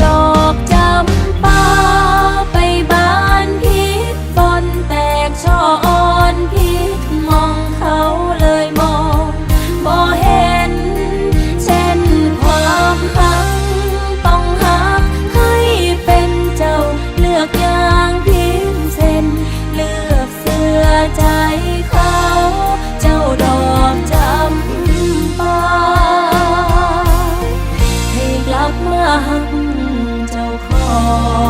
ดอกจำปาไปบานพิษบนแตกช่ออ่อนพิษมองเขาเลยมองบ่เห็นเช่นความหักต้องหักให้เป็นเจ้าเลือกอย่างพิมเส้นเลือกเสื้อใจเขาเจ้าดอกจำปาให้กลับมาหักเจ้าของ